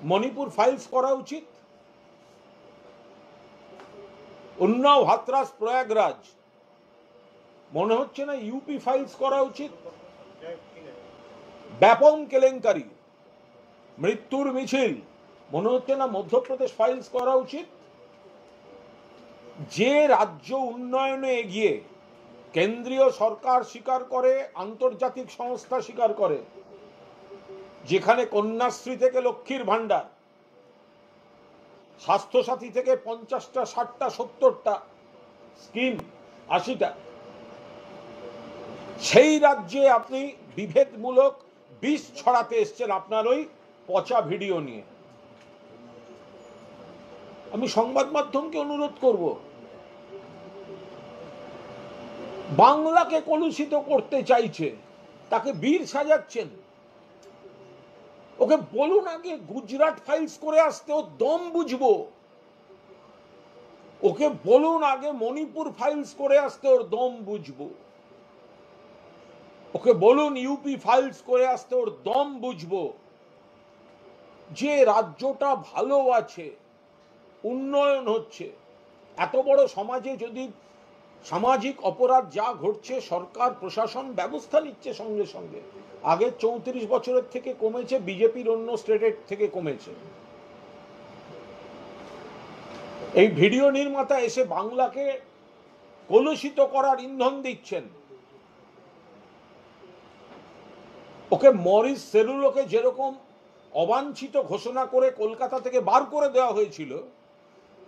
Manipur files করা উচিত, উন্নাও হাতরাস প্রয়াগরাজ মনে হচ্ছে না ইউপি ফাইলস করা উচিত। ব্যাপক কেলেঙ্কারি, মৃত্যুর মিছিল মনে হচ্ছে না মধ্যপ্রদেশ ফাইলস করা উচিত। যে রাজ্য উন্নয়নে এগিয়ে, কেন্দ্রীয় সরকার স্বীকার করে, আন্তর্জাতিক সংস্থা স্বীকার করে, যেখানে কন্যাশ্রী থেকে লক্ষ্মীর ভান্ডার, স্বাস্থ্যসাথী থেকে 50টা 60টা 70টা স্কিম, 80টা, সেই রাজ্যে আপনি বিভেদমূলক বিষ ছড়াতে এসছেন আপনার ওই পচা ভিডিও নিয়ে। আমি সংবাদ মাধ্যমকে অনুরোধ করব, বাংলাকে কলুষিত করতে চাইছে, তাকে বীর সাজাচ্ছেন। ওকে বলুন আগে গুজরাট ফাইলস করে আসতে, ও দম বুঝবো। ওকে বলুন আগে মণিপুর ফাইলস করে আসতে, ওর দম বুঝবো। ওকে বলুন ইউপি ফাইলস করে আসতে, ওর দম বুঝবো। যে রাজ্যটা ভালো আছে, উন্নয়ন হচ্ছে, এত বড় সমাজে যদি সামাজিক অপরাধ যা ঘটছে, সরকার প্রশাসন ব্যবস্থা নিচ্ছে সঙ্গে সঙ্গে। আগে 34 বছরের থেকে কমেছে, বিজেপির অন্য স্টেটের থেকে কমেছে। এই ভিডিও নির্মাতা এসে বাংলাকে কলুষিত করার ইন্ধন দিচ্ছেন। ওকে মরিস সেলুলোকে যেরকম অবাঞ্ছিত ঘোষণা করে কলকাতা থেকে বার করে দেওয়া হয়েছিল,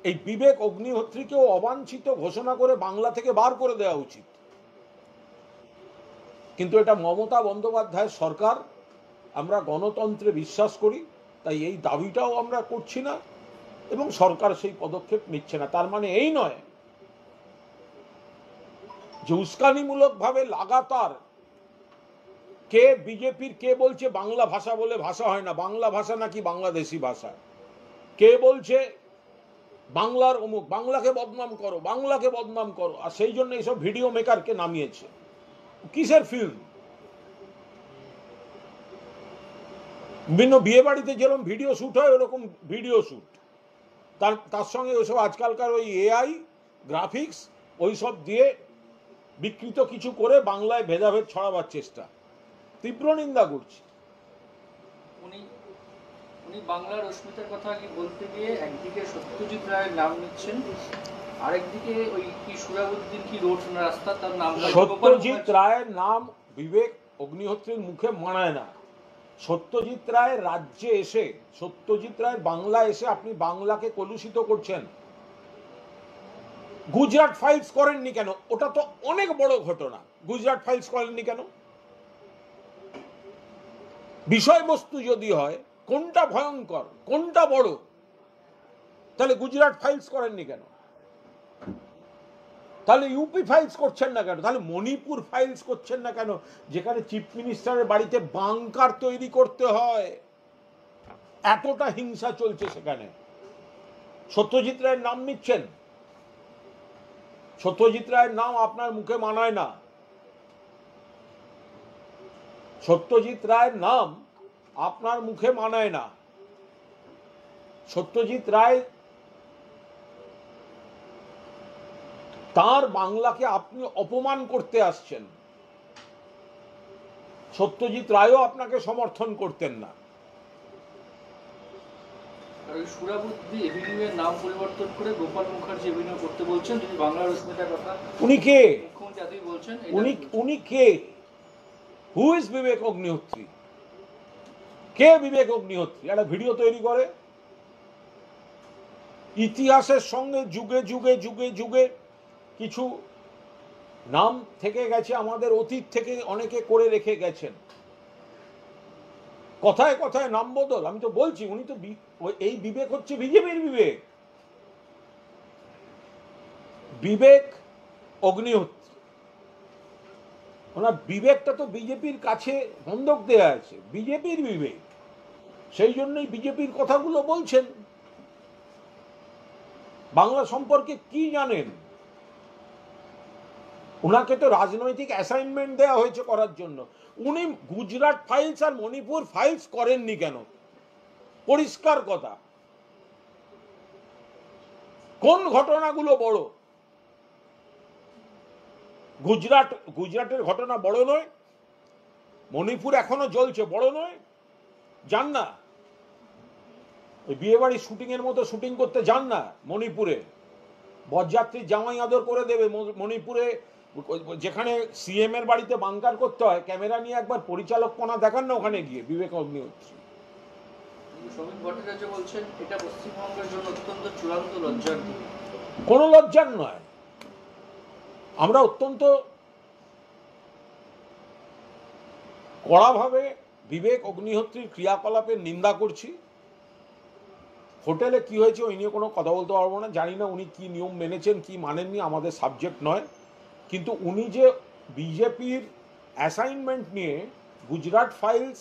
এই বিবেক অগ্নিহোত্রীকেও অবাঞ্ছিত ঘোষণা করে বাংলা থেকে বার করে দেওয়া উচিত। কিন্তু এটা মমতা বন্দ্যোপাধ্যায়ের সরকার, আমরা গণতন্ত্রে বিশ্বাস করি, তাই এই দাবিটাও আমরা করছি না এবং সরকার সেই পদক্ষেপ নিচ্ছে না। তার মানে এই নয় যে উস্কানিমূলকভাবে লাগাতার কে বিজেপির, কে বলছে বাংলা ভাষা বলে ভাষা হয় না, বাংলা ভাষা নাকি বাংলাদেশি ভাষা, কে বলছে বাংলার অমুক, বাংলাকে বদনাম করো, বাংলাকে বদনাম করো, আর সেই জন্য এইসব ভিডিও মেকারকে নামিয়েছে। কিসের ফিল্ম? বিভিন্ন বিয়ে বাড়িতে যেরকম ভিডিও শুট হয় ওরকম ভিডিও শুট, তার সঙ্গে ওইসব আজকালকার ওই এআই গ্রাফিক্স ওইসব দিয়ে বিকৃত কিছু করে বাংলায় ভেদাভেদ ছড়াবার চেষ্টা। তীব্র নিন্দা করছি। উনি বাংলার অস্মিতার কথা কি বলতে গিয়ে একদিকে সত্যজিৎ রায়ের নাম নিচ্ছেন, আরেকদিকে ওই কি সুরাবুদ্দিন কি রোড রাস্তা, তার নাম সত্যজিৎ রায়ের নাম বিবেক অগ্নিহোত্রীর মুখে মানায় না। সত্যজিৎ রায়ের রাজ্যে এসে, সত্যজিৎ রায়ের বাংলা এসে আপনি বাংলাকে কলুষিত করছেন। গুজরাট ফাইলস করেননি কেন? ওটা তো অনেক বড় ঘটনা। গুজরাট ফাইলস করেননি কেন? বিষয়বস্তু যদি হয় কোনটা ভয়ঙ্কর, কোনটা বড়, তাহলে গুজরাট ফাইলস করেননি কেন? তাহলে ইউপি ফাইলস করছেন না কেন? তাহলে মণিপুর ফাইলস করছেন না কেন, যেখানে চিফ মিনিস্টারের বাড়িতে বাংকার তৈরি করতে হয়? এতটা হিংসা চলছে সেখানে। সত্যজিৎ রায়ের নাম নিচ্ছেন। সত্যজিৎ রায়ের নাম আপনার মুখে মানায় না। সত্যজিৎ রায়ের নাম আপনার মুখে মানায় না। সত্যজিৎ রায়, তার বাংলাকে আপনি অপমান করতে আসছেন। সত্যজিৎ রায়ও আপনাকে সমর্থন করতেন না। সুরাবুদ্দি এভিনিউয়ের নাম পরিবর্তন করে গোপাল মুখার্জি এভিনিউ করতে বলছেন। যদি বাংলার অস্মিতার কথা, উনি কে? মুখ্যমন্ত্রী এতই বলছেন। উনি কে? হু ইজ বিবেক অগ্নিহোত্রী? কে বিবেক অগ্নিহোত্রী? একটা ভিডিও তৈরি করে ইতিহাসের সঙ্গে যুগে যুগে যুগে যুগে কিছু নাম থেকে গেছে, আমাদের অতীত থেকে অনেকে করে রেখে গেছেন। কথায় কথায় নাম বদল। আমি তো বলছি উনি তো এই বিবেক হচ্ছে বিজেপির বিবেক, বিবেক অগ্নিহোত্রী। ওনার বিবেকটা তো বিজেপির কাছে বন্ধক দেয়া আছে, বিজেপির বিবেক। সেই জন্যই বিজেপির কথাগুলো বলছেন। বাংলা সম্পর্কে কি জানেন? ওনাকে তো রাজনৈতিক অ্যাসাইনমেন্ট দেওয়া হয়েছে করার জন্য। উনি গুজরাট ফাইলস আর মণিপুর ফাইলস করেননি কেন? পরিষ্কার কথা। কোন ঘটনাগুলো বড়? গুজরাটের ঘটনা বড় নয়? মণিপুর এখনো জ্বলছে, বড় নয়? যান না ওই বিয়ে বাড়ি শুটিং এর মতো শুটিং করতে, যান না মণিপুরে। বরযাত্রী জামাই আদর করে দেবে মণিপুরে। যেখানে সিএম এর বাড়িতে বাংকার করতে হয়, ক্যামেরা নিয়ে একবার পরিচালকপনা দেখান না ওখানে গিয়ে, বিবেক অগ্নিহোত্রী। শ্রমিক ভট্টাচার্য বলছেন এটা পশ্চিমবঙ্গের জন্য অত্যন্ত চূড়ান্ত লজ্জার দিন। কোনো লজ্জার নয়। আমরা অত্যন্ত কড়াভাবে বিবেক অগ্নিহোত্রীর ক্রিয়াকলাপের নিন্দা করছি। হোটেলে কি হয়েছে ওই নিয়ে কোনো কথা বলতে পারবো না, জানি না উনি কি নিয়ম মেনেছেন কি মানেননি, আমাদের সাবজেক্ট নয়। কিন্তু উনি যে বিজেপির অ্যাসাইনমেন্ট নিয়ে Gujarat files,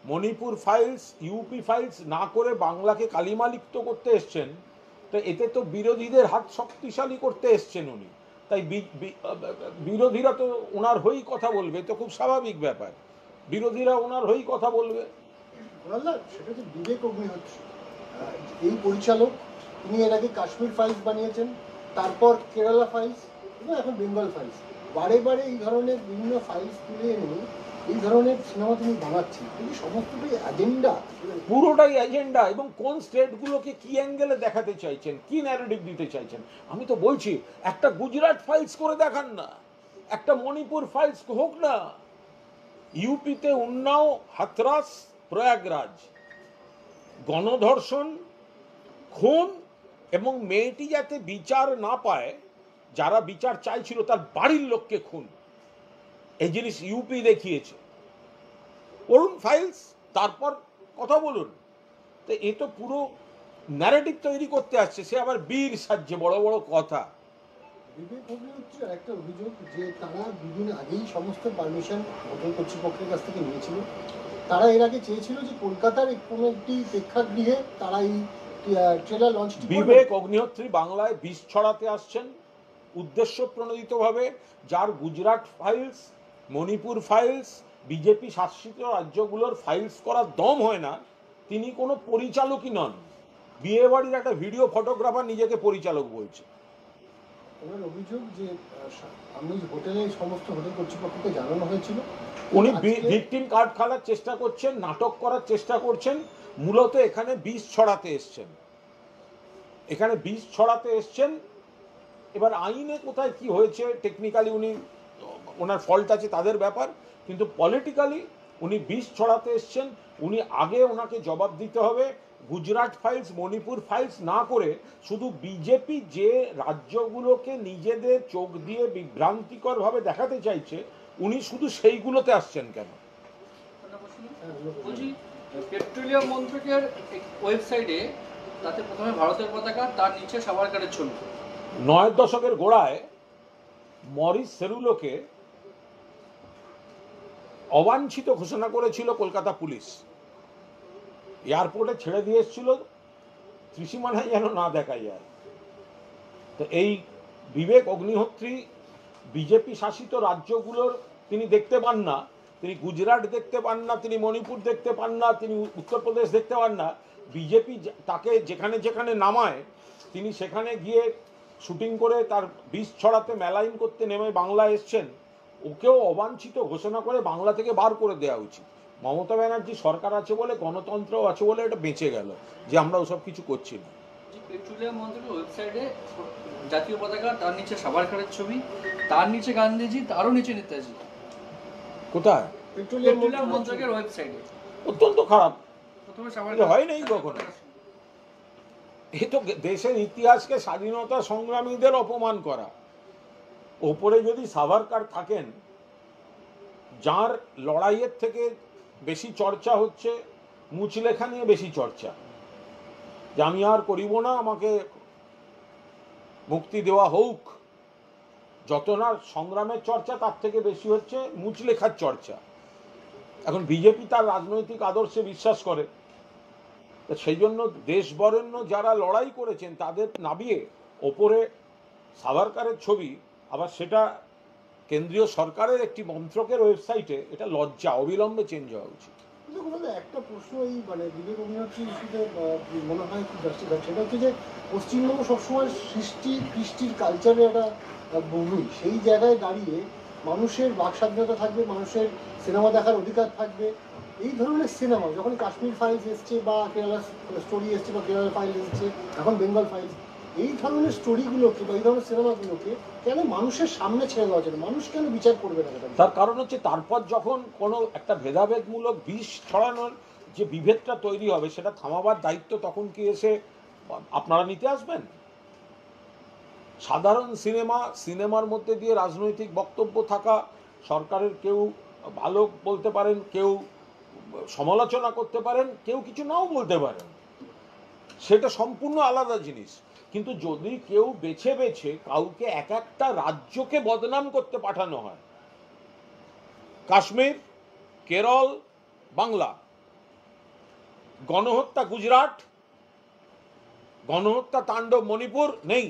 Manipur files, UP files না করে বাংলাকে কালিমালিপ্ত করতে এসছেন, তো এতে তো বিরোধীদের হাত শক্তিশালী করতে এসছেন উনি। তাই বিরোধীরা তো ওনার হয়েই কথা বলবে, তো খুব স্বাভাবিক ব্যাপার, বিরোধীরা ওনার হয়েই কথা বলবে। সেটা যে বিবেক অগ্নিহোত্রী এই পরিচালক, তিনি এর আগে কাশ্মীর ফাইলস বানিয়েছেন, তারপর কেরালা ফাইলস এবং এখন বেঙ্গল ফাইলস। বারে বারে এই ধরনের বিভিন্ন ফাইলস তুলে এনে এই ধরনের সিনেমা তিনি বানাচ্ছেন। কিন্তু সমস্তটাই এজেন্ডা, পুরোটাই এজেন্ডা। এবং কোন স্টেটগুলোকে কি অ্যাঙ্গেলে দেখাতে চাইছেন, কি ন্যারেটিভ দিতে চাইছেন। আমি তো বলছি একটা গুজরাট ফাইলস করে দেখান না, একটা মণিপুর ফাইলস হোক না। ইউপিতে উন্নাও, হাথরাস, প্রয়াগরাজ, গণধর্ষণ, খুন, এবং মেয়েটি যাতে বিচার না পায়, যারা বিচার চাইছিল তার বাড়ির লোককে খুন, এই জিনিস ইউপি দেখিয়েছে। পড়ুন ফাইলস, তারপর কথা বলুন। তো এ তো পুরো ন্যারেটিভ তৈরি করতে আসছে, সে আবার বীর সাজছে, বড় বড় কথা। বিবেক অগ্নিহোত্রীর একটা অভিযোগ যে তারা দুদিন আগেই সমস্ত পারমিশন হোটেল কর্তৃপক্ষের কাছ থেকে নিয়েছিল। তারা এর আগে চেয়েছিল যে কলকাতার কোনো একটি প্রেক্ষাগৃহে তারা এই ট্রেলার লঞ্চ। বিবেক অগ্নিহোত্রী বাংলায় বিষ ছড়াতে আসছেন উদ্দেশ্য প্রণোদিতভাবে। যার Gujarat files, Manipur files, BJP শাসিত রাজ্যগুলোর ফাইলস করার দম হয় না, তিনি কোনো পরিচালকই নন। বিয়ে বাড়ির একটা ভিডিও ফটোগ্রাফার নিজেকে পরিচালক বলছে। ওনার অভিযোগ যে আমি হোটেলে সমস্ত হোটেল কর্তৃপক্ষকে জানানো হয়েছিল। উনি ভিকটিম কার্ড খেলার চেষ্টা করছেন, নাটক করার চেষ্টা করছেন। মূলত এখানে বিষ ছড়াতে এসছেন, এখানে বিষ ছড়াতে এসছেন। এবার আইনে কোথায় কি হয়েছে টেকনিক্যালি উনি, ওনার ফল্ট আছে তাদের ব্যাপার, কিন্তু পলিটিক্যালি উনি বিষ ছড়াতে এসছেন। উনি আগে ওনাকে জবাব দিতে হবে। গুজরাট ফাইলস, মণিপুর ফাইলস না করে শুধু বিজেপি যে রাজ্যগুলোকে নিজেদের চোখ দিয়ে বিভ্রান্তিকরভাবে দেখাতে চাইছে, উনি শুধু সেইগুলোতে আসছেন কেন? বলছি পেট্রোলিয়াম মন্ত্রকের ওয়েবসাইটে তাতে প্রথমে ভারতের পতাকা, তার নিচে সাভারকারের ছবি। ৯ দশকের গোড়ায় মরিস সেরুলোকে অবাঞ্ছিত ঘোষণা করেছিল কলকাতা পুলিশ, এয়ারপোর্টে ছেড়ে দিয়ে এসেছিল, ত্রিসীমানায় যেন না দেখা যায়। তো এই বিবেক অগ্নিহোত্রী বিজেপি শাসিত রাজ্যগুলোর তিনি দেখতে পান না, তিনি গুজরাট দেখতে পান না, তিনি মণিপুর দেখতে পান না, তিনি উত্তরপ্রদেশ দেখতে পান না। বিজেপি তাকে যেখানে যেখানে নামায় তিনি সেখানে গিয়ে শুটিং করে তার বিষ ছড়াতে, মেলাইন করতে নেমে বাংলা এসছেন। ওকেও অবাঞ্ছিত ঘোষণা করে বাংলা থেকে বার করে দেওয়া উচিত। মমতা ব্যানার্জি সরকার আছে বলে, গণতন্ত্র আছে বলে এটা বেঁচে গেল, যে আমরা ওসব কিছু করছি না। পেট্রোলিয়াম মন্ত্রকের ওয়েবসাইটে জাতীয় পতাকা, তার নিচে সাভারকারের ছবি, তার নিচে গান্ধীজি, তারও নিচে নেতাজি। কোথায়? পেট্রোলিয়াম মন্ত্রকের ওয়েবসাইটে। অত্যন্ত খারাপ, প্রথমে হয় নাই কখনো। এ তো দেশের ইতিহাসকে, স্বাধীনতা সংগ্রামীদের অপমান করা। ওপরে যদি সাভারকার থাকেন, যার লড়াইয়ের থেকে বেশি চর্চা হচ্ছে মুচলেখা নিয়ে, বেশি চর্চা যে আমি আর করিব না, আমাকে মুক্তি দেওয়া হোক, যত না সংগ্রামের চর্চা তার থেকে বেশি হচ্ছে মুচলেখার চর্চা। এখন বিজেপি তার রাজনৈতিক আদর্শে বিশ্বাস করে, সেই জন্য দেশ বরেণ্য যারা লড়াই করেছেন তাদের নামিয়ে ওপরে সাভারকারের ছবি, আবার সেটা কেন্দ্রীয় সরকারের একটি মন্ত্রকের ওয়েবসাইটে, এটা লজ্জা, অবিলম্বে চেঞ্জ হওয়া উচিত। দেখুন দাদা, একটা প্রশ্ন এই মানে বিবেক অভিনেত্রী ইস্যুতে মনে হয় খুব জাস্টিস আছে, সেটা হচ্ছে যে পশ্চিমবঙ্গ সবসময় কৃষ্টির কালচারের একটা ভূমি। সেই জায়গায় দাঁড়িয়ে মানুষের বাক স্বাধীনতা থাকবে, মানুষের সিনেমা দেখার অধিকার থাকবে। এই ধরনের সিনেমা যখন কাশ্মীর ফাইলস এসছে বা কেরালা স্টোরি এসছে বা কেরালা ফাইলস এসছে, এখন বেঙ্গল ফাইলস, এই ধরনের স্টোরিগুলোকে বা এই ধরনের সিনেমাগুলোকে কেন মানুষের সামনে ছেড়ে দেওয়া যায় না? মানুষ কেন বিচার করবে না এটা? তার কারণ হচ্ছে তারপর যখন কোনো একটা ভেদাভেদমূলক বিষ ছড়ানোর যে বিভেদটা তৈরি হবে সেটা থামাবার দায়িত্ব তখন কি এসে আপনারা নিতে আসবেন? সাধারণ সিনেমার মধ্যে দিয়ে রাজনৈতিক বক্তব্য থাকা, সরকারের কেউ ভালো বলতে পারেন, কেউ সমালোচনা করতে পারেন, কেউ কিছু নাও বলতে পারেন, সেটা সম্পূর্ণ আলাদা জিনিস। কিন্তু যদি কেউ বেছে বেছে কাউকে এক একটা রাজ্যকে বদনাম করতে পাঠানো হয়, কাশ্মীর, কেরল, বাংলা, গণহত্যা গুজরাট, গণহত্যা তাণ্ডব মণিপুর নেই,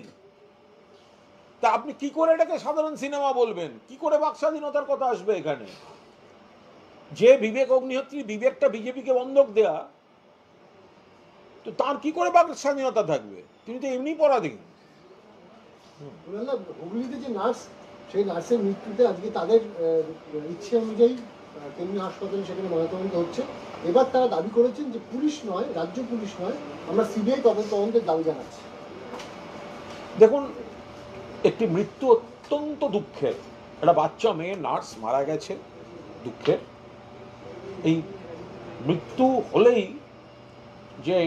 তা আপনি কি করে এটাকে সাধারণ সিনেমা বলবেন? কি করে বাক স্বাধীনতার কথা আসবে এখানে? যে বিবেক অগ্নিহোত্রী বিবেকটা বিজেপিকে বন্ধক দেয়া, তো তার কি করে বাক স্বাধীনতা থাকবে? তিনি তো এমনি পরাধীন। হুগলিতে যে নার্স, সেই নার্সের মৃত্যুতে আজকে তাদের ইচ্ছে অনুযায়ী কেন্দ্রীয় হাসপাতালে সেখানে ময়নাতদন্ত হচ্ছে। এবার তারা দাবি করেছেন যে পুলিশ নয়, রাজ্য পুলিশ নয়, আমরা সিবিআই তদন্তের দাবি জানাচ্ছি। দেখুন, একটি মৃত্যু অত্যন্ত দুঃখের, একটা বাচ্চা মেয়ে নার্স মারা গেছে, দুঃখের। এই মৃত্যু হলেই যে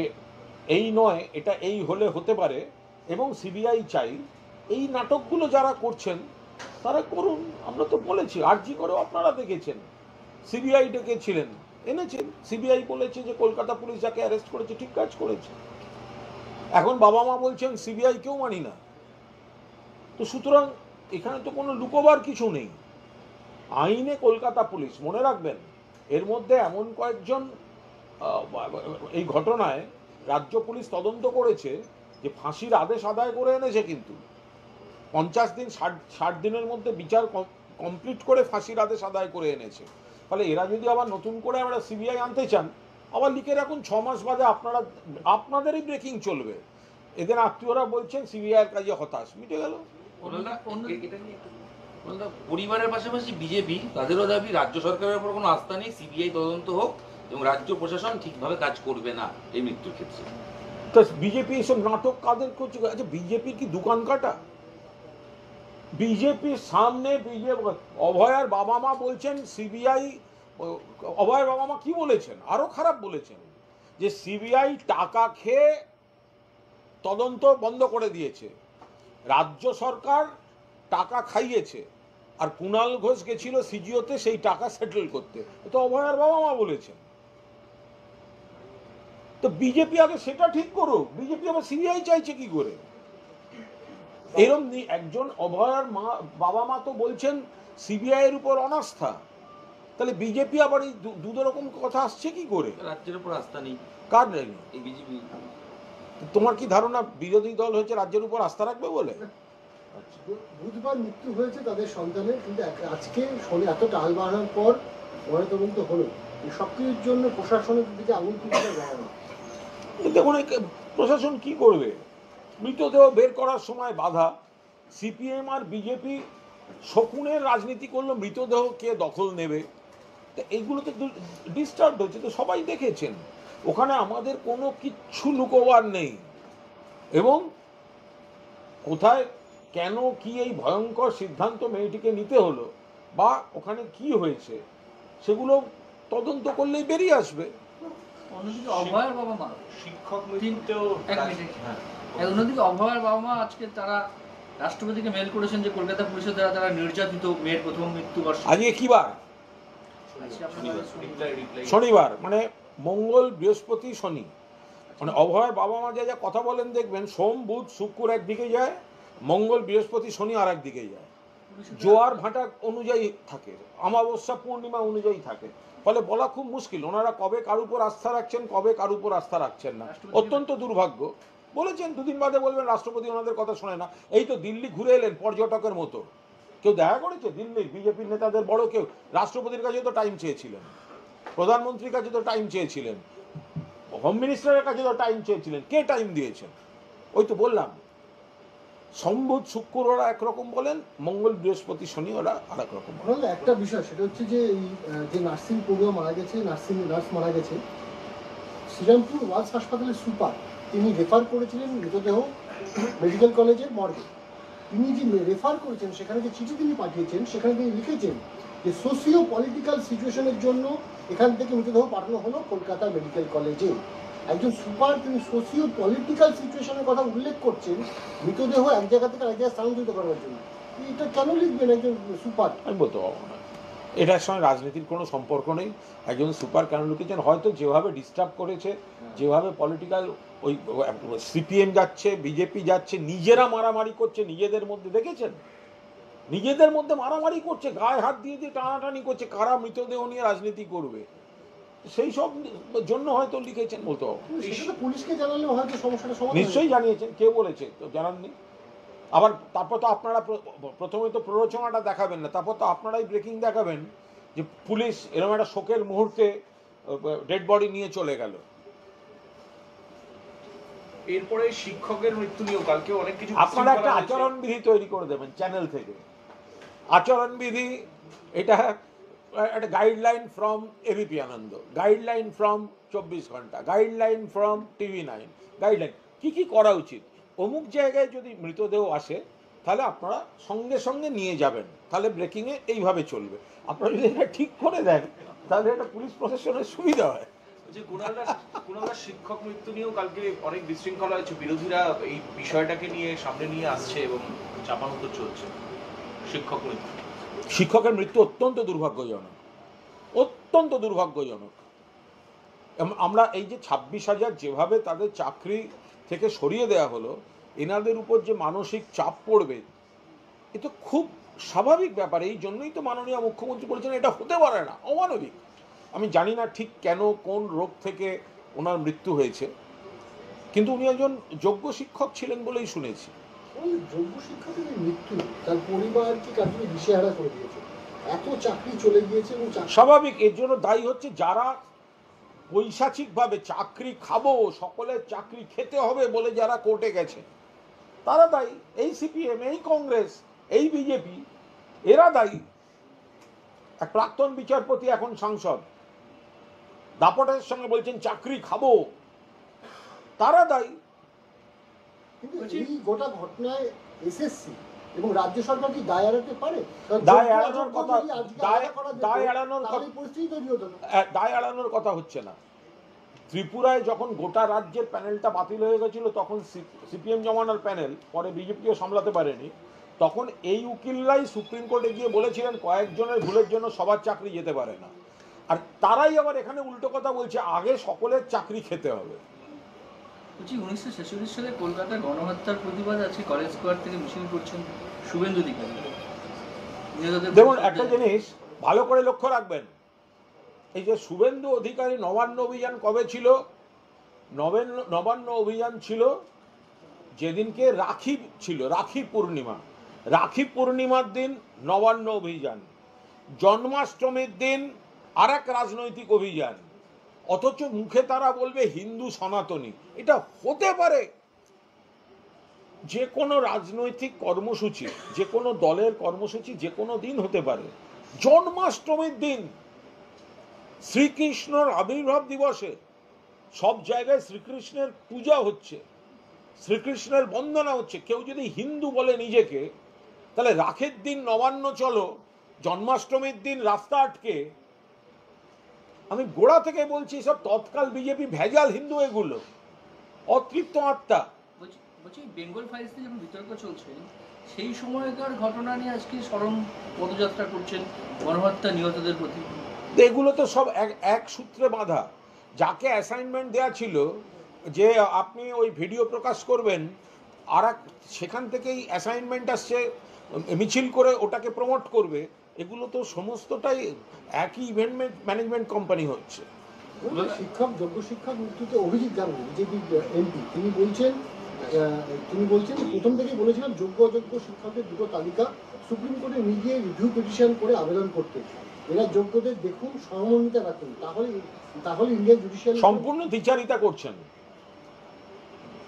এই নয়, এটা এই হলে হতে পারে, এবং সিবিআই চাই। এই নাটকগুলো যারা করছেন তারা করুন, আমরা তো বলেছি, আরজি করেও আপনারা দেখেছেন, সিবিআই ডেকেছিলেন, এনেছেন, সিবিআই বলেছে যে কলকাতা পুলিশ যাকে অ্যারেস্ট করেছে ঠিক কাজ করেছে। এখন বাবা মা বলছেন সিবিআই কেউ মানি না। তো সুতরাং এখানে তো কোনো লুকোবার কিছু নেই। আইনে কলকাতা পুলিশ, মনে রাখবেন, এর মধ্যে এমন কয়েকজন এই ঘটনায় রাজ্য পুলিশ তদন্ত করেছে যে ফাঁসির আদেশ আদায় করে এনেছে, কিন্তু 50 দিন 60 দিনের মধ্যে বিচার কমপ্লিট করে ফাঁসির আদেশ আদায় করে এনেছে। ফলে এরা যদি আবার নতুন করে আমরা সিবিআই আনতে চান, আবার লিখে রাখুন 6 মাস বাদে আপনাদেরই ব্রেকিং চলবে। এদের আত্মীয়রা বলছেন সিবিআই এর কাজে হতাশ, মিটে গেল। পরিবারের পাশাপাশি বিজেপি তাদেরও দাবি রাজ্য সরকারের উপর কোনো আস্থা নেই, সিবিআই তদন্ত হোক, এবং রাজ্য প্রশাসন ঠিকভাবে কাজ করবে না এই মৃত্যুর ক্ষেত্রে। তো বিজেপি এসব নাটক কাদের করছে? আচ্ছা, বিজেপির কি দোকান কাটা? বিজেপির সামনে অভয়ার বাবা মা বলছেন সিবিআই, অভয়ের বাবা মা কি বলেছেন, আরো খারাপ বলেছেন যে সিবিআই টাকা খেয়ে তদন্ত বন্ধ করে দিয়েছে, রাজ্য সরকার টাকা খাইয়েছে, আর কুণাল ঘোষ গেছিল সিজিওতে সেই টাকা সেটেল করতে। তো অভয়ার বাবা মা বলেছেন। তো বিজেপি আগে সেটা ঠিক করুক, বিজেপি আবার সিবিআই চাইছে কি করে? এরকম একজন অভয়ার বাবা মা তো বলছেন সিবিআই এর উপর অনাস্থা, তাহলে বিজেপি আবার এই দুটো রকম কথা আসছে কি করে? রাজ্যের উপর আস্থা নেই। কার নেই? এই বিজেপি। তোমার কি ধারণা বিরোধী দল হয়েছে রাজ্যের উপর আস্থা রাখবে বলে? বুধবার মৃত্যু হয়েছে তাদের সন্তানের, কিন্তু আজকে এত টাল বাড়ানোর পর ময়নাতদন্ত হলো, সবকিছুর জন্য প্রশাসনের দিকে আঙুল তুলতে যায় না। দেখুন, প্রশাসন কি করবে? মৃতদেহ বের করার সময় বাধা, সিপিএম আর বিজেপি শকুনের রাজনীতি করলো, মৃতদেহ কে দখল নেবে, তো এইগুলোতে ডিস্টার্ব হচ্ছে, তো সবাই দেখেছেন। ওখানে আমাদের কোনো কিচ্ছু লুকোবার নেই, এবং কোথায় কেন কি এই ভয়ঙ্কর সিদ্ধান্ত মেয়েটিকে নিতে হলো বা ওখানে কি হয়েছে সেগুলো তদন্ত করলেই বেরিয়ে আসবে। অন্যদিকে অভয়ের বাবা মা, শিক্ষক অন্যদিকে অভয়ের বাবা মা আজকে তারা রাষ্ট্রপতিকে মেল করেছেন যে কলকাতা পুলিশের দ্বারা তারা নির্যাতিত মেয়ের প্রথম মৃত্যুবার্ষিকী। আজকে কি বার? শনিবার, মানে মঙ্গল বৃহস্পতি শনি, মানে অভয়ের বাবা মা যা কথা বলেন দেখবেন, সোম বুধ শুক্র একদিকে যায়, মঙ্গল বৃহস্পতি শনি আর একদিকে যায়, জোয়ার ভাটা অনুযায়ী থাকে, অমাবস্যা পূর্ণিমা অনুযায়ী থাকে। ফলে বলা খুব মুশকিল ওনারা কবে কার উপর আস্থা রাখছেন, কবে কার উপর আস্থা রাখছেন না। অত্যন্ত দুর্ভাগ্য। বলেছেন দুদিন বাদে বলবেন রাষ্ট্রপতি ওনাদের কথা শোনে না। এই তো দিল্লি ঘুরে এলেন পর্যটকের মতো, কেউ দেখা করেছে দিল্লির বিজেপির নেতাদের বড় কেউ? রাষ্ট্রপতির কাছে তো টাইম চেয়েছিলেন। প্রধানমন্ত্রীর কাছে তো টাইম চেয়েছিলেন, হোম মিনিস্টারের কাছে তো টাইম চেয়েছিলেন, কে টাইম দিয়েছেন? ওই তো বললাম, সোম বুধ শুক্র ওরা একরকম বলেন, মঙ্গল বৃহস্পতি শনি ওরা আর এক রকম বলেন। একটা বিষয় সেটা হচ্ছে যে এই যে নার্সিং পড়ুয়া মারা গেছে, নার্স মারা গেছে, শ্রীরামপুর ওয়ালস হাসপাতালের সুপার তিনি রেফার করেছিলেন মৃতদেহ মেডিকেল কলেজের মর্গে। তিনি যে রেফার করেছেন, সেখানে যে চিঠি তিনি পাঠিয়েছেন, সেখানে তিনি লিখেছেন যে সোশিও পলিটিক্যাল সিচুয়েশনের জন্য এখান থেকে মৃতদেহ পাঠানো হলো কলকাতা মেডিকেল কলেজে। একজন সুপার তিনি সোশিও পলিটিক্যাল সিচুয়েশনের কথা উল্লেখ করছেন মৃতদেহ এক জায়গা থেকে আরেক জায়গায় স্থানান্তরিত করার জন্য। এটা কেন লিখবেন একজন সুপার? আমি বলতে পারবো না, এটার সঙ্গে রাজনীতির কোনো সম্পর্ক নেই। একজন সুপার কেন লিখেছেন, হয়তো যেভাবে ডিস্টার্ব করেছে, যেভাবে পলিটিক্যাল ওই সিপিএম যাচ্ছে, বিজেপি যাচ্ছে, নিজেরা মারামারি করছে নিজেদের মধ্যে, দেখেছেন? নিজেদের মধ্যে মারামারি করছে, গায়ে হাত দিয়ে দিয়ে টানাটানি করছে, কারা মৃতদেহ নিয়ে রাজনীতি করবে, সেই সব জন্য হয়তো লিখেছেন, বলতে পারবো। সেটা তো পুলিশকে জানালেও হয়তো সমস্যাটা সমাধান। নিশ্চয়ই জানিয়েছেন, কে বলেছে তো জানাননি? আবার তারপর তো আপনারা প্রথমে তো প্ররোচনাটা দেখাবেন না, তারপর তো আপনারাই ব্রেকিং দেখাবেন যে পুলিশ এরকম একটা শোকের মুহূর্তে ডেড বডি নিয়ে চলে গেল। এরপরে শিক্ষকের মৃত্যু নিয়েও কালকে অনেক কিছু আপনারা একটা আচরণবিধি তৈরি করে দেবেন চ্যানেল থেকে, আচরণবিধি, এটা একটা guideline from ABP Ananda, guideline from 24 ঘন্টা, গাইডলাইন ফ্রম TV9, গাইডলাইন কি কি করা উচিত। অমুক জায়গায় যদি মৃতদেহ আসে তাহলে আপনারা সঙ্গে সঙ্গে নিয়ে যাবেন, তাহলে ব্রেকিংয়ে এইভাবে চলবে। আপনারা যদি এটা ঠিক করে দেন তাহলে এটা পুলিশ প্রশাসনের সুবিধা হয়। যে কুণালদা শিক্ষক মৃত্যু নিয়েও কালকে অনেক বিশৃঙ্খলা হয়েছে, বিরোধীরা এই বিষয়টাকে নিয়ে সামনে নিয়ে আসছে এবং চাপানোতর চলছে। শিক্ষক মৃত্যু, শিক্ষকের মৃত্যু অত্যন্ত দুর্ভাগ্যজনক, অত্যন্ত দুর্ভাগ্যজনক। আমরা এই যে 26,000 যেভাবে তাদের চাকরি থেকে সরিয়ে দেওয়া হলো, এনাদের উপর যে মানসিক চাপ পড়বে এ তো খুব স্বাভাবিক ব্যাপার। এই জন্যই তো মাননীয় মুখ্যমন্ত্রী বলেছেন এটা হতে পারে না, অমানবিক। আমি জানি না ঠিক কেন, কোন রোগ থেকে ওনার মৃত্যু হয়েছে, কিন্তু উনি একজন যোগ্য শিক্ষক ছিলেন বলেই শুনেছি। যোগ্য শিক্ষকের মৃত্যু তার পরিবারকে কাটিয়ে দিশেহারা করে দিয়েছে, এত চাকরি চলে গিয়েছে এবং স্বাভাবিক। এর জন্য দায়ী হচ্ছে যারা পৈশাচিকভাবে চাকরি খাবো, সকলের চাকরি খেতে হবে বলে যারা কোর্টে গেছে, তারা দায়ী। এই সিপিএম, এই কংগ্রেস, এই বিজেপি, এরা দায়ী। এক প্রাক্তন বিচারপতি এখন সাংসদ দাপটের সঙ্গে বলছেন চাকরি খাবো, তারা দায়ী। কিন্তু এই গোটা ঘটনায় এসএসসি এবং রাজ্য সরকার কি দায় এড়াতে পারে? দায় এড়ানোর কথা, দায় এড়ানোর কথা হচ্ছে না। ত্রিপুরায় যখন গোটা রাজ্যের প্যানেলটা বাতিল হয়ে গেছিল, তখন সিপিএম জমানার প্যানেল, পরে বিজেপিও সামলাতে পারেনি, তখন এই উকিলরাই সুপ্রিম কোর্টে গিয়ে বলেছিলেন কয়েকজনের ভুলের জন্য সবার চাকরি যেতে পারে না। আর তারাই আবার এখানে উল্টো কথা বলছে আগে সকলের চাকরি খেতে হবে। 1946 সালে কলকাতার গণহত্যার প্রতিবাদ আজকে কলেজ স্কোয়ার থেকে মিছিল করছেন শুভেন্দু অধিকারী। দেখুন, একটা জিনিস ভালো করে লক্ষ্য রাখবেন, এই যে শুভেন্দু অধিকারী নবান্ন অভিযান কবে ছিল? নবান্ন অভিযান ছিল যেদিনকে রাখি ছিল, রাখি পূর্ণিমা। রাখি পূর্ণিমার দিন নবান্ন অভিযান, জন্মাষ্টমীর দিন আর এক রাজনৈতিক অভিযান, অথচ মুখে তারা বলবে হিন্দু সনাতনী। এটা হতে পারে? যে কোনো রাজনৈতিক কর্মসূচি, যে কোনো দলের কর্মসূচি যে কোনো দিন হতে পারে। জন্মাষ্টমীর দিন শ্রীকৃষ্ণর আবির্ভাব দিবসে সব জায়গায় শ্রীকৃষ্ণের পূজা হচ্ছে, শ্রীকৃষ্ণের বন্দনা হচ্ছে। কেউ যদি হিন্দু বলে নিজেকে, তাহলে রাখের দিন নবান্ন চলো, জন্মাষ্টমীর দিন রাস্তা আটকে। আমি গোড়া থেকে বলছি সব তৎকাল বিজেপি ভেজাল হিন্দু, এগুলো অতৃপ্ত আত্মা। বলছি বেঙ্গল ফাইলস নিয়ে যখন বিতর্ক চলছে, সেই সময়কার ঘটনা নিয়ে আজকে স্মরণ পদযাত্রা করছেন গণহত্যা নিহতদের প্রতি। এগুলো তো সব এক সূত্রে বাঁধা। যাকে অ্যাসাইনমেন্ট দেওয়া ছিল যে আপনি ওই ভিডিও প্রকাশ করবেন, আর সেখান থেকেই অ্যাসাইনমেন্ট আসছে মিছিল করে ওটাকে প্রমোট করবে। এগুলো তো সমস্তটাই একই ইভেন্ট ম্যানেজমেন্ট কোম্পানি হচ্ছে। শিক্ষক, যোগ্য শিক্ষক মৃত্যুতে অভিজিৎ গাঙ্গুলি বিজেপি এমপি, তিনি বলছেন প্রথম থেকেই বলেছিলাম যোগ্য অযোগ্য শিক্ষকদের দুটো তালিকা সুপ্রিম কোর্টে নিয়ে গিয়ে রিভিউ পিটিশন করে আবেদন করতে। এরা যোগ্যদের দেখুন, সহমর্মিতা রাখুন, তাহলে তাহলে ইন্ডিয়ান জুডিশিয়াল সম্পূর্ণ দ্বিচারিতা করছেন।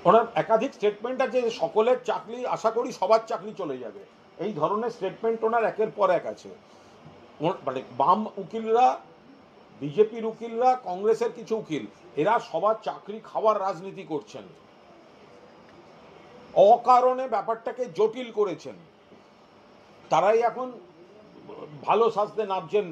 ওনার একাধিক স্টেটমেন্ট আছে যে সকলের চাকরি, আশা করি সবার চাকরি চলে যাবে, এই ধরনের স্টেটমেন্ট ওনার একের পর এক আছে। মানে বাম উকিলরা, বিজেপির উকিলরা, কংগ্রেসের কিছু উকিল, এরা সবার চাকরি খাওয়ার রাজনীতি করছেন, অকারণে ব্যাপারটাকে জটিল করেছেন। তারাই এখন ভালো সাজতে নামছেন,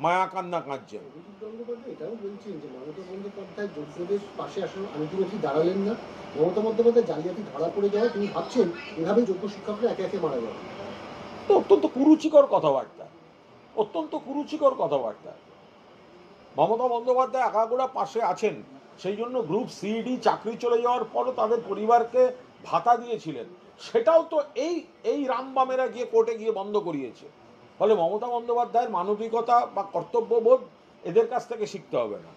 মায়া কান্না কাঁদছেন। অভিজিৎ গঙ্গোপাধ্যায় এটাও বলছেন যে মমতা বন্দ্যোপাধ্যায় যোগ্যদের পাশে আসার আলটিমেটলি দাঁড়ালেন না। মমতা বন্দ্যোপাধ্যায় জালিয়াতি ধরা পড়ে যাওয়া তিনি ভাবছেন এভাবেই যোগ্য শিক্ষকরা একে একে মারা যাবে। তো অত্যন্ত কুরুচিকর কথাবার্তা, অত্যন্ত কুরুচিকর কথাবার্তা। মমতা বন্দ্যোপাধ্যায় আগাগোড়া পাশে আছেন, সেই জন্য গ্রুপ সিডি চাকরি চলে যাওয়ার পরও তাদের পরিবারকে ভাতা দিয়েছিলেন, সেটাও তো এই রামবামেরা গিয়ে কোর্টে গিয়ে বন্ধ করিয়েছে। ফলে মমতা বন্দ্যোপাধ্যায়ের মানবিকতা বা কর্তব্যবোধ এদের কাছ থেকে শিখতে হবে না।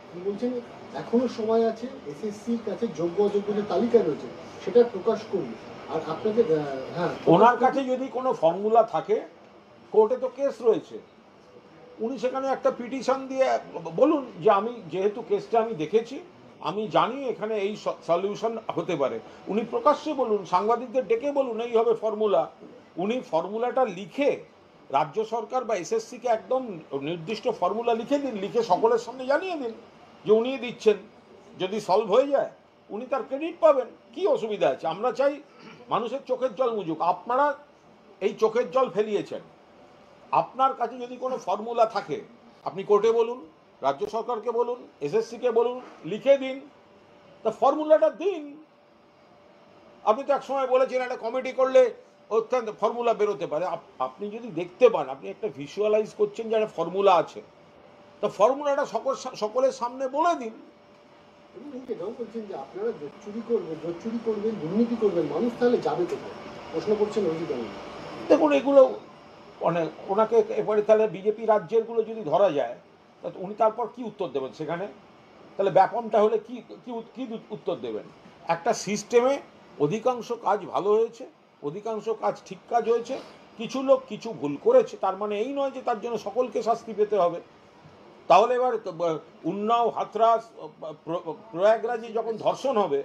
তিনি বলছেন এখনো সময় আছে, এসএসসির কাছে যোগ্য অযোগ্যদের তালিকা রয়েছে, সেটা প্রকাশ করুন। আর আপনাদের ওনার কাছে যদি কোনো ফর্মুলা থাকে, কোর্টে তো কেস রয়েছে, উনি সেখানে একটা পিটিশন দিয়ে বলুন যে আমি যেহেতু কেসটা আমি দেখেছি, আমি জানি এখানে এই সলিউশন হতে পারে, উনি প্রকাশ্যে বলুন, সাংবাদিকদের ডেকে বলুন এই হবে ফর্মুলা। উনি ফর্মুলাটা লিখে রাজ্য সরকার বা এসএসসিকে একদম নির্দিষ্ট ফর্মুলা লিখে দিন, লিখে সকলের সামনে জানিয়ে দিন যে উনি দিচ্ছেন। যদি সলভ হয়ে যায় উনি তার ক্রেডিট পাবেন, কি অসুবিধা আছে? আমরা চাই মানুষের চোখের জল মুজুক। আপনারা এই চোখের জল ফেলিয়েছেন, আপনার কাছে যদি কোনো ফর্মুলা থাকে আপনি কোর্টে বলুন, রাজ্য সরকারকে বলুন, এসএসসিকে বলুন, লিখে দিন, তা ফর্মুলাটা দিন। আপনি তো একসময় বলেছেন একটা কমিটি করলে অত্যন্ত ফর্মুলা বেরোতে পারে। আপনি যদি দেখতে পান, আপনি একটা ভিজুয়ালাইজ করছেন যে একটা ফর্মুলা আছে, তো ফর্মুলাটা সকলের সামনে বলে দিন। এটাও বলছেন যে আপনারা জোট চুরি করবেন, দুর্নীতি করবেন, মানুষ তাহলে যাবে কোথায়? প্রশ্ন করছেন অভিজিৎ গঙ্গোপাধ্যায়। দেখুন এগুলো অনেক, ওনাকে এবারে তাহলে বিজেপি রাজ্যেরগুলো যদি ধরা যায়, উনি তারপর কি উত্তর দেবেন সেখানে? তাহলে ব্যাপনটা হলে কি কি উত্তর দেবেন? একটা সিস্টেমে অধিকাংশ কাজ ভালো হয়েছে, অধিকাংশ কাজ ঠিক কাজ হয়েছে, কিছু লোক কিছু ভুল করেছে, তার মানে এই নয় যে তার জন্য সকলকে শাস্তি পেতে হবে। তাহলে এবার উন্নাও, হাথরাস, প্রয়াগরাজে যখন ধর্ষণ হবে,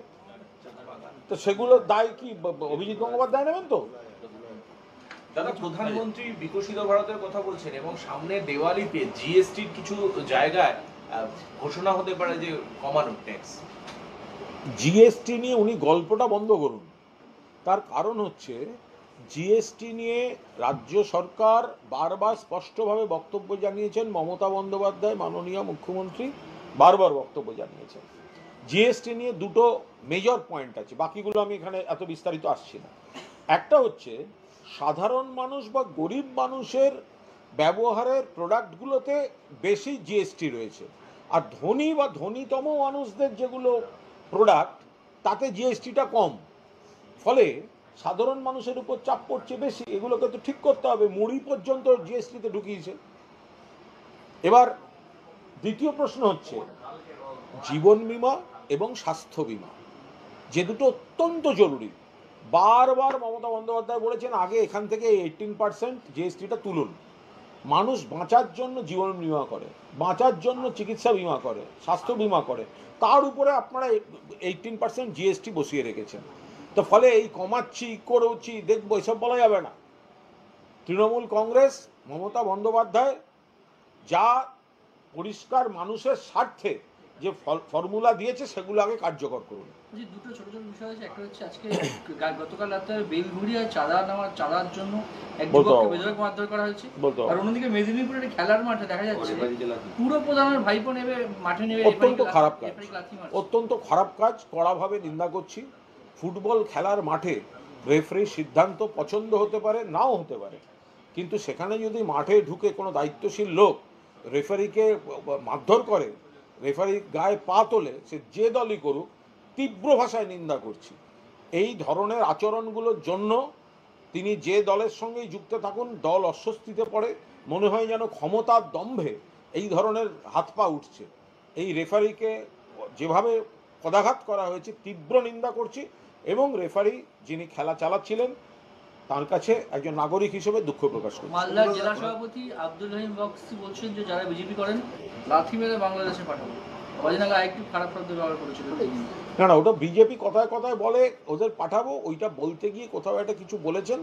তো সেগুলোর দায় কি অভিজিৎ গঙ্গোপাধ্যায় নেবেন? তো দাদা, প্রধানমন্ত্রী বিকশিত ভারতের কথা বলছেন এবং সামনে দেওয়ালিতে জিএসটির কিছু জায়গায় ঘোষণা হতে পারে যে কমানো ট্যাক্স। জিএসটি নিয়ে উনি গল্পটা বন্ধ করুন। তার কারণ হচ্ছে জিএসটি নিয়ে রাজ্য সরকার বারবার স্পষ্টভাবে বক্তব্য জানিয়েছেন, মমতা বন্দ্যোপাধ্যায় মাননীয় মুখ্যমন্ত্রী বারবার বক্তব্য জানিয়েছেন। জিএসটি নিয়ে দুটো মেজর পয়েন্ট আছে, বাকিগুলো আমি এখানে এত বিস্তারিত আসছি না। একটা হচ্ছে সাধারণ মানুষ বা গরিব মানুষের ব্যবহারের প্রোডাক্টগুলোতে বেশি জিএসটি রয়েছে, আর ধনী বা ধনীতম মানুষদের যেগুলো প্রোডাক্ট তাতে জিএসটিটা কম। ফলে সাধারণ মানুষের উপর চাপ পড়ছে বেশি, এগুলোকে তো ঠিক করতে হবে। মুড়ি পর্যন্ত জিএসটিতে ঢুকিয়েছে। এবার দ্বিতীয় প্রশ্ন হচ্ছে জীবন বীমা এবং স্বাস্থ্য বীমা, যে দুটো অত্যন্ত জরুরি। বারবার মমতা বন্দ্যোপাধ্যায় বলেছেন আগে এখান থেকে 18% জিএসটিটা তুলুন। মানুষ বাঁচার জন্য জীবন বীমা করে, বাঁচার জন্য চিকিৎসা বীমা করে, স্বাস্থ্য বীমা করে, তার উপরে আপনারা 18% জিএসটি বসিয়ে রেখেছেন। তো ফলে এই কমাচ্ছি, করছি, দেখবো, এসব বলা যাবে না। তৃণমূল কংগ্রেস, মমতা বন্দ্যোপাধ্যায় যা পরিষ্কার মানুষের স্বার্থে যে ফর্মুলা দিয়েছে সেগুলো আগে কার্যকর করুন। দুটো ছোট ছোট বিষয় আছে, একটা হচ্ছে আজকে গতকাল রাতে বেলঘুরি আর চাঁদার জন্য এক যুবককে বেধড়ক মারধর করা হয়েছে। আর অন্যদিকে মেদিনীপুরের খেলার মাঠে দেখা যাচ্ছে পুরো প্রধানের ভাইপো নেবে মাঠে নেবে। অত্যন্ত খারাপ কাজ, অত্যন্ত খারাপ কাজ, কড়াভাবে নিন্দা করছি। ফুটবল খেলার মাঠে রেফারির সিদ্ধান্ত পছন্দ হতে পারে, নাও হতে পারে, কিন্তু সেখানে যদি মাঠে ঢুকে কোনো দায়িত্বশীল লোক রেফারিকে মারধর করে, রেফারি গায়ে পা তোলে, সে যে দলই করুক, তীব্র ভাষায় নিন্দা করছি। এই ধরনের আচরণগুলোর জন্য তিনি যে দলের সঙ্গেই যুক্ত থাকুন, দল অস্বস্তিতে পড়ে, মনে হয় যেন ক্ষমতার দম্ভে এই ধরনের হাত পা উঠছে। এই রেফারিকে যেভাবে পদাঘাত করা হয়েছে তীব্র নিন্দা করছি, এবং রেফারি যিনি খেলা চালাচ্ছিলেন তার কাছে একজন নাগরিক হিসেবে দুঃখ প্রকাশ করছি। মালদার জেলা সভাপতি আব্দুল রহিম বক্সি বলছেন যে যারা বিজেপি করেন লাথি মেরে বাংলাদেশে পাঠাবো। কদিন আগে আরেকটু খারাপ শব্দ ব্যবহার করেছিল। না না, ওটা বিজেপি কথায় কথায় বলে ওদের পাঠাবো, ওইটা বলতে গিয়ে কোথাও একটা কিছু বলেছেন,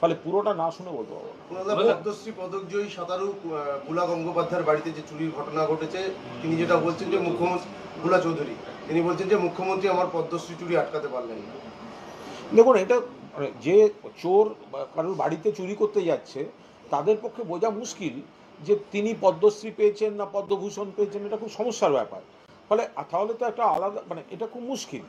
ফলে পুরোটা না শুনে বলতে পারবো না। পদ্মশ্রী পদকজয়ী সাঁতারু বুলা গঙ্গোপাধ্যায়ের বাড়িতে যে চুরির ঘটনা ঘটেছে, তিনি যেটা বলছেন যে মুখ্যমন্ত্রী বুলা চৌধুরী তিনি বলছেন যে মুখ্যমন্ত্রী আমার পদ্মশ্রী চুরি আটকাতে পারলেন না। দেখুন, এটা যে চোর কারোর বাড়িতে চুরি করতে যাচ্ছে তাদের পক্ষে বোঝা মুশকিল যে তিনি পদ্মশ্রী পেয়েছেন না পদ্মভূষণ পেয়েছেন, এটা খুব সমস্যার ব্যাপার। ফলে তাহলে তো একটা আলাদা, মানে এটা খুব মুশকিল।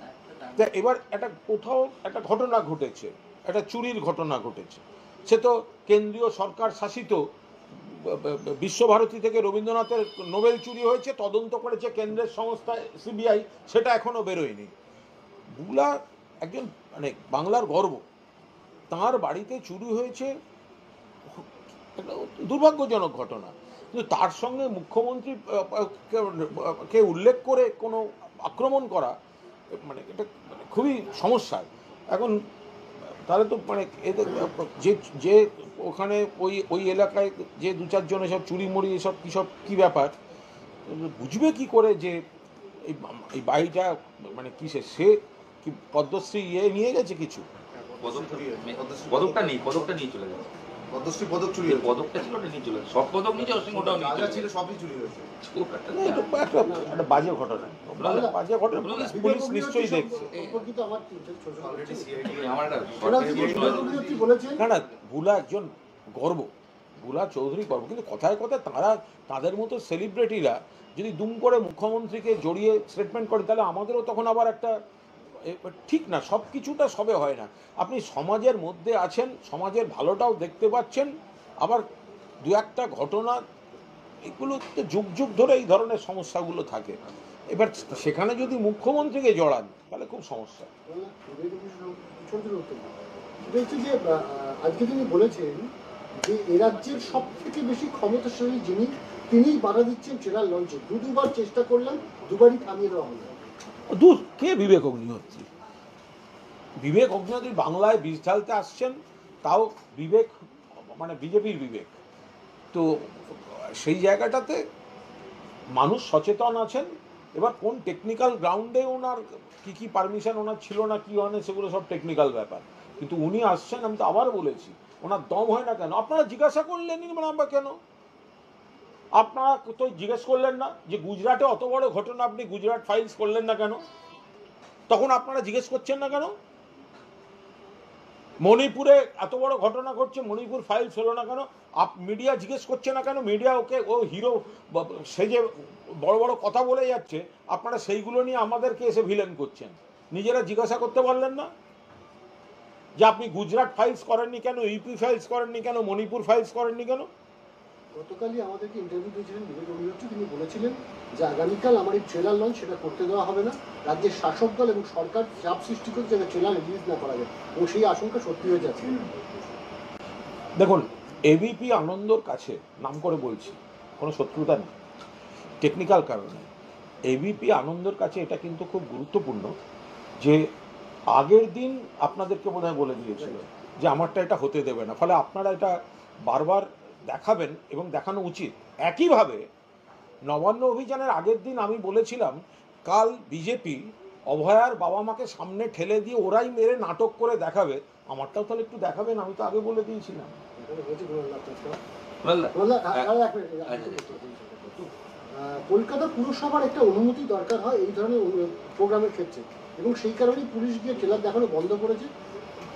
তা এবার একটা কোথাও একটা ঘটনা ঘটেছে, একটা চুরির ঘটনা ঘটেছে, সে তো কেন্দ্রীয় সরকার শাসিত বিশ্বভারতী থেকে রবীন্দ্রনাথের নোবেল চুরি হয়েছে, তদন্ত করেছে কেন্দ্রের সংস্থা সিবিআই, সেটা এখনো বেরোয়নি। বুলা একজন মানে বাংলার গর্ব, তার বাড়িতে চুরি হয়েছে, একটা দুর্ভাগ্যজনক ঘটনা, কিন্তু তার সঙ্গে মুখ্যমন্ত্রী কে উল্লেখ করে কোনো আক্রমণ করা মানে এটা মানে খুবই সমস্যা। এখন তাহলে তো মানে এদের যে যে ওখানে ওই এলাকায় যে দু চারজন এসব চুরি মুড়ি এসব কী ব্যাপার বুঝবে কি করে যে এই বাড়িটা মানে কিসে, সে কি পদ্মশ্রী নিয়ে গেছে কিছু? পদকটা নিয়ে চলে গেছে। পদ্মশ্রী পদক চুরি পদকটা ছিল ওটা নিয়ে চলে গেছে, সব পদক নিয়ে ওটাও যা ছিল সবই চুরি হয়েছে। একটা বাজে ঘটনা, বাজে ঘটনা, পুলিশ নিশ্চয়ই দেখছে। না না, বুলা একজন গর্ব, বুলা চৌধুরী গর্ব, কিন্তু কথায় কথায় তাদের মতো সেলিব্রিটিরা যদি দুম করে মুখ্যমন্ত্রীকে জড়িয়ে স্টেটমেন্ট করে, তাহলে আমাদেরও তখন আবার একটা ঠিক না, সব কিছুটা সবে হয় না। আপনি সমাজের মধ্যে আছেন, সমাজের ভালোটাও দেখতে পাচ্ছেন, আবার দু একটা ঘটনা এগুলো তো যুগ যুগ ধরে এই ধরনের সমস্যাগুলো থাকে। এবার সেখানে যদি মুখ্যমন্ত্রীকে জড়ান তাহলে খুব সমস্যা। যে আজকে তিনি বলেছেন যে এ রাজ্যের সব থেকে বেশি ক্ষমতাশালী যিনি, তিনিই বাধা দিচ্ছেন ট্রেলার লঞ্চে। দুবার চেষ্টা করলাম, দুবারই থামিয়ে দেওয়া হলো। দূর, কে বিবেক অগ্নিহোত্রী? বিবেক অগ্নিহোত্রী বাংলায় বীজ ঢালতে আসছেন, তাও বিবেক মানে বিজেপির বিবেক। তো সেই জায়গাটাতে মানুষ সচেতন আছেন। এবার কোন টেকনিক্যাল গ্রাউন্ডে ওনার কি পারমিশন ওনার ছিল না কি হয় না, সেগুলো সব টেকনিক্যাল ব্যাপার, কিন্তু উনি আসছেন। আমি তো আবার বলেছি, ওনার দম হয় না কেন? আপনারা জিজ্ঞাসা করলেনই মানে আমরা কেন? আপনারা তো জিজ্ঞেস করলেন না যে গুজরাটে অত বড় ঘটনা, আপনি গুজরাট ফাইলস করলেন না কেন? তখন আপনারা জিজ্ঞেস করছেন না কেন? মণিপুরে এত বড় ঘটনা ঘটছে, মণিপুর ফাইলস হলো না কেন? মিডিয়া জিজ্ঞেস করছে না কেন? মিডিয়া ওকে ও হিরো, সে যে বড় বড় কথা বলে যাচ্ছে, আপনারা সেইগুলো নিয়ে আমাদেরকে এসে ভিলেন করছেন। নিজেরা জিজ্ঞাসা করতে পারলেন না যে আপনি গুজরাট ফাইলস করেননি কেন, ইউপি ফাইলস করেননি কেন, মণিপুর ফাইলস করেননি কেন? গতকালই আমাদেরকে ইন্টারভিউ দিয়েছিলেন বিবেক অগ্নিহোত্রী, তিনি বলেছিলেন যে আগামীকাল আমার এই ট্রেলার লঞ্চ সেটা করতে দেওয়া হবে না, রাজ্যের শাসক দল এবং সরকার চাপ সৃষ্টি করছে যেন ট্রেলার রিলিজ না করা যায়, এবং সেই আশঙ্কা সত্যি হয়ে যাচ্ছে। দেখুন, এবিপি আনন্দর কাছে, নাম করে বলছি, কোনো শত্রুতা নেই, টেকনিক্যাল কারণে এবিপি আনন্দর কাছে এটা কিন্তু খুব গুরুত্বপূর্ণ যে আগের দিন আপনাদেরকে বোধহয় বলে দিয়েছিল যে আমারটা এটা হতে দেবে না, ফলে আপনারা এটা বারবার দেখাবেন এবং দেখানো উচিত। একইভাবে নবান্ন অভিযানের আগের দিন আমি বলেছিলাম কাল বিজেপি অভয়ার বাবা মাকে সামনে ঠেলে দিয়ে ওরাই মেরে নাটক করে দেখাবে, আমারটাও তাহলে একটু দেখাবেন, আমি তো আগে বলে দিয়েছিলাম। কলকাতা পুরসভার একটা অনুমতি দরকার হয় এই ধরনের প্রোগ্রামের ক্ষেত্রে, এবং সেই কারণেই পুলিশ গিয়ে ট্রেলার দেখানো বন্ধ করেছে।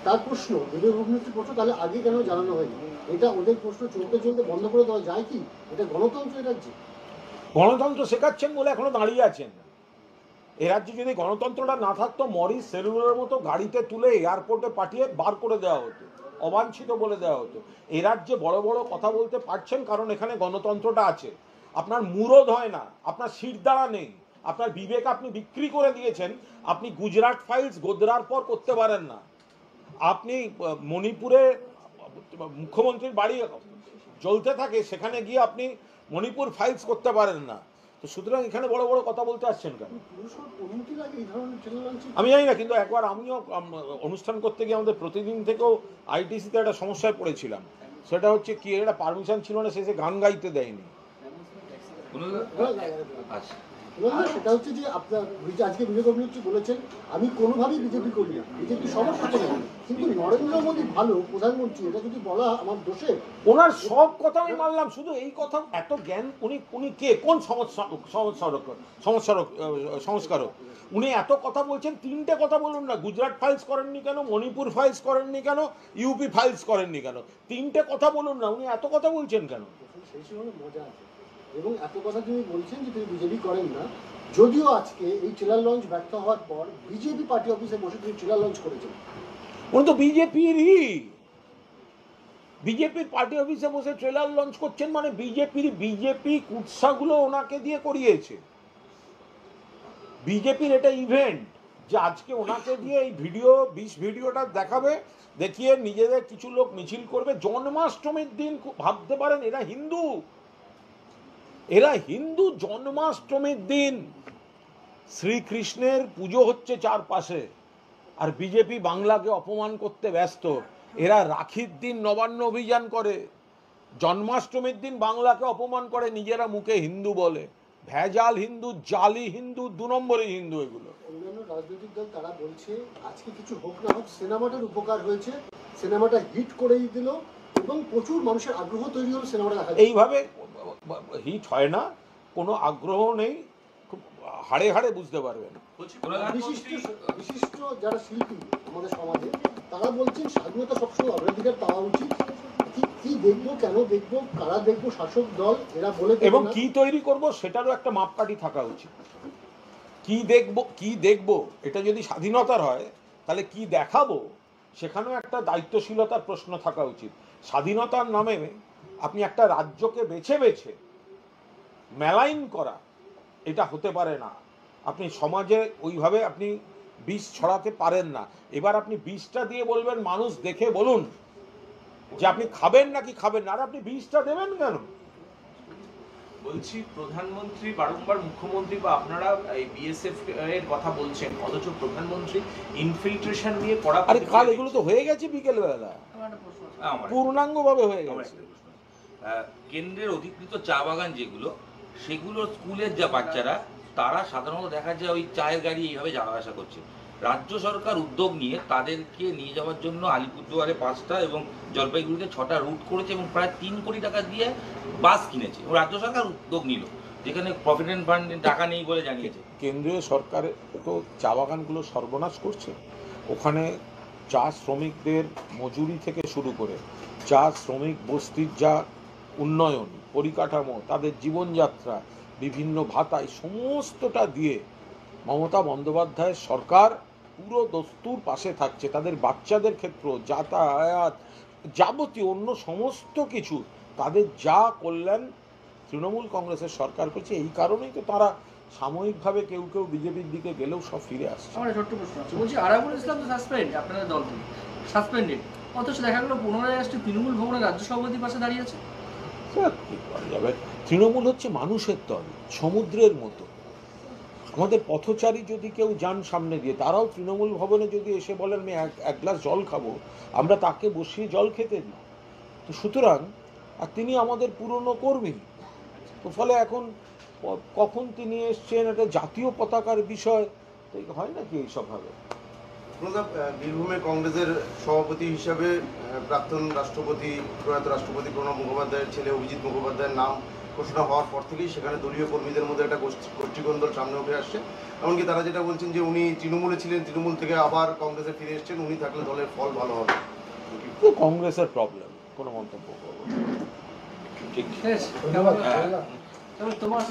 তার প্রশ্ন, বিবেক অগ্নিহোত্রীর প্রশ্ন, তাহলে আগে কেন জানানো হয়নি? এটা ওদের প্রশ্ন চলতে চলতে বন্ধ করে দেওয়া যায় কি? এটা গণতন্ত্র এ রাজ্যে? গণতন্ত্র শেখাচ্ছেন বলে এখনো দাঁড়িয়ে আছেন। এ রাজ্যে যদি গণতন্ত্রটা না থাকতো, মরিস সেলুলারের মতো গাড়িতে তুলে এয়ারপোর্টে পাঠিয়ে বার করে দেওয়া হতো, অবাঞ্ছিত বলে দেওয়া হতো। এ রাজ্যে বড় বড় কথা বলতে পারছেন কারণ এখানে গণতন্ত্রটা আছে। আপনার মুরদ হয় না, আপনার শিরদাঁড়া নেই, আপনার বিবেক আপনি বিক্রি করে দিয়েছেন। আপনি গুজরাট ফাইলস গোদরার পর করতে পারেন না, আপনি মণিপুরে মুখ্যমন্ত্রীর বাড়ি জ্বলতে থাকে সেখানে গিয়ে আপনি মণিপুর ফাইলস করতে পারেন না। তো সুতরাং এখানে বড় বড় কথা বলতে আসছেন কেন? পুরুষের অনুমতি লাগে এই ধরনের চ্যানেল লঞ্চিং? আমি জানি না, কিন্তু একবার আমিও অনুষ্ঠান করতে গিয়ে আমাদের প্রতিদিন থেকেও আইটিসিতে একটা সমস্যায় পড়েছিলাম। সেটা হচ্ছে কি, এটা পারমিশন ছিল না, শেষে গান গাইতে দেয়নি। আচ্ছা, সেটা হচ্ছে যে আপনার আজকে বিজয় অভিনেত্রী বলেছেন আমি কোনোভাবেই বিজেপি করি না, বিজেপি সমস্যা করে, কিন্তু নরেন্দ্র মোদী ভালো প্রধানমন্ত্রী, এটা যদি বলা আমার দোষে? ওনার সব কথা আমি মানলাম, শুধু এই কথা এত জ্ঞান উনি কে, কোন সংস্কারক? উনি এত কথা বলছেন, তিনটে কথা বলুন না। গুজরাট ফাইলস করেননি কেন, মণিপুর ফাইলস করেননি কেন, ইউপি ফাইলস করেননি কেন? তিনটে কথা বলুন না, উনি এত কথা বলছেন কেন? সেই সময় মজা আছে। এবং এত কথা তিনি বলছেন যে তিনি বিজেপি করেন না, যদিও আজকে এই ট্রেলার লঞ্চ ব্যর্থ হওয়ার পর বিজেপি পার্টি অফিসে বসে তিনি ট্রেলার লঞ্চ করেছেন। উনি তো বিজেপির পার্টি অফিসে বসে ট্রেলার লঞ্চ করছেন, মানে বিজেপি কুৎসাগুলো ওনাকে দিয়ে করিয়েছে। বিজেপির এটা ইভেন্ট যে আজকে ওনাকে দিয়ে এই ভিডিওটা দেখাবে, দেখিয়ে নিজেদের কিছু লোক মিছিল করবে। জন্মাষ্টমীর দিন ভাবতে পারেন, এরা হিন্দু জন্মাষ্টমীর দিন শ্রীকৃষ্ণের পুজো হচ্ছে চারপাশে, আর বিজেপি বাংলাকে অপমান করতে ব্যস্ত। এরা রাখির দিন নবান্ন অভিযান করে, জন্মাষ্টমীর দিন বাংলাকে অপমান করে, নিজেরা মুখে হিন্দু বলে। ভেজাল হিন্দু, জালি হিন্দু, 2 নম্বরের হিন্দু এগুলো। অন্যান্য রাজনৈতিক দল তারা বলছে আজকে কিছু হোক না হোক সিনেমাটার উপকার হয়েছে, সিনেমাটা হিট করেই দিল এবং প্রচুর মানুষের আগ্রহ তৈরি হলো সিনেমাটা দেখা। এইভাবে হিট হয় না, কোনো আগ্রহ নেই, খুব হাড়ে হাড়ে বুঝতে পারবেন। বিশিষ্ট যারা শিল্পী আমাদের সমাজে তারা বলছেন স্বাধীনতা সবসময় অগ্রাধিকার পাওয়া উচিত। কি দেখবো, কেন দেখবো, কারা দেখবো, শাসক দল এরা বলে, এবং কি তৈরি করব সেটারও একটা মাপকাঠি থাকা উচিত। কি দেখবো এটা যদি স্বাধীনতার হয়, তাহলে কি দেখাবো সেখানেও একটা দায়িত্বশীলতার প্রশ্ন থাকা উচিত। স্বাধীনতার নামে আপনি একটা রাজ্যকে বেছে বেছে মেলাইন করা, এটা হতে পারে না। আপনি সমাজে ওইভাবে আপনি বিষ ছড়াতে পারেন না। এবার আপনি বিষটা দিয়ে বলবেন মানুষ দেখে বলুন যে আপনি খাবেন নাকি খাবেন না, আর আপনি বিষটা দেবেন কেন? বলছি, প্রধানমন্ত্রী বারংবার মুখ্যমন্ত্রী বা আপনারা এই বিএসএফ এর কথা বলছেন, অথচ প্রধানমন্ত্রী ইনফিল্ট্রেশন নিয়ে কড়া। আরে কাল এগুলো তো হয়ে গেছে, বিকেল বেলা পূর্ণাঙ্গ ভাবে হয়ে গেছে। কেন্দ্রের অধিকৃত চা বাগান যেগুলো, সেগুলো স্কুলের যা বাচ্চারা, তারা সাধারণত দেখা যায় ওই চায়ের গাড়ি এইভাবে যাওয়া আসা করছে। রাজ্য সরকার উদ্যোগ নিয়ে তাদেরকে নিয়ে যাওয়ার জন্য আলিপুরদুয়ারে 5টা এবং জলপাইগুড়িতে 6টা রুট করেছে এবং প্রায় 3 কোটি টাকা দিয়ে বাস কিনেছে। এবং রাজ্য সরকার উদ্যোগ নিল, যেখানে প্রভিডেন্ট ফান্ডে টাকা নেই বলে জানিয়েছে। কেন্দ্রীয় সরকার তো চা বাগানগুলো সর্বনাশ করছে। ওখানে চা শ্রমিকদের মজুরি থেকে শুরু করে চা শ্রমিক বস্তির যা উন্নয়ন, পরিকাঠামো, তাদের জীবনযাত্রা, বিভিন্ন ভাতায়, সমস্তটা দিয়ে মমতা বন্দ্যোপাধ্যায়ের সরকার পুরো দস্তুর পাশে থাকছে। তাদের বাচ্চাদের ক্ষেত্র, যাতায়াত, যাবতীয় অন্য সমস্ত কিছু, তাদের যা কল্যাণ তৃণমূল কংগ্রেসের সরকার করছে। এই কারণেই তো তারা সাময়িকভাবে কেউ বিজেপির দিকে গেলেও সব ফিরে আসছে। আমার ছোট্ট প্রশ্ন আছে, বলছি আরাবুল ইসলাম তো আপনাদের দল থেকে সাসপেন্ডেড, অথচ দেখা গেল 15 আগস্টে তৃণমূল ভবনের রাজ্য সভাপতির পাশে দাঁড়িয়েছে। কি করা যাবে? তৃণমূল হচ্ছে মানুষের দল, সমুদ্রের মতো। আমাদের পথচারী যদি কেউ যান সামনে দিয়ে, তারাও তৃণমূল ভবনে যদি এসে বলেন আমি এক গ্লাস জল খাবো, আমরা তাকে বসিয়ে জল খেতে দিই। তো সুতরাং আর তিনি আমাদের পুরনো কর্মী। তো ফলে এখন কখন তিনি এসছেন, একটা জাতীয় পতাকার বিষয়, তো হয় নাকি এইসব ভাবে? বীরভূমে কংগ্রেসের সভাপতি হিসাবে প্রাক্তন রাষ্ট্রপতি, প্রয়াত রাষ্ট্রপতি প্রণব মুখোপাধ্যায়ের ছেলে অভিজিৎ মুখোপাধ্যায়ের নাম ঘোষণা হওয়ার পর থেকেই সেখানে দলীয় কর্মীদের মধ্যে একটা গোষ্ঠীদ্বন্দ্ব সামনে উঠে আসছে। এমনকি তারা যেটা বলছেন যে উনি তৃণমূলে ছিলেন, তৃণমূল থেকে আবার কংগ্রেসে ফিরে এসেছেন, উনি থাকলে দলের ফল ভালো হবে। কংগ্রেসের প্রবলেম, কোনো মন্তব্য করবো। ঠিক, তোমার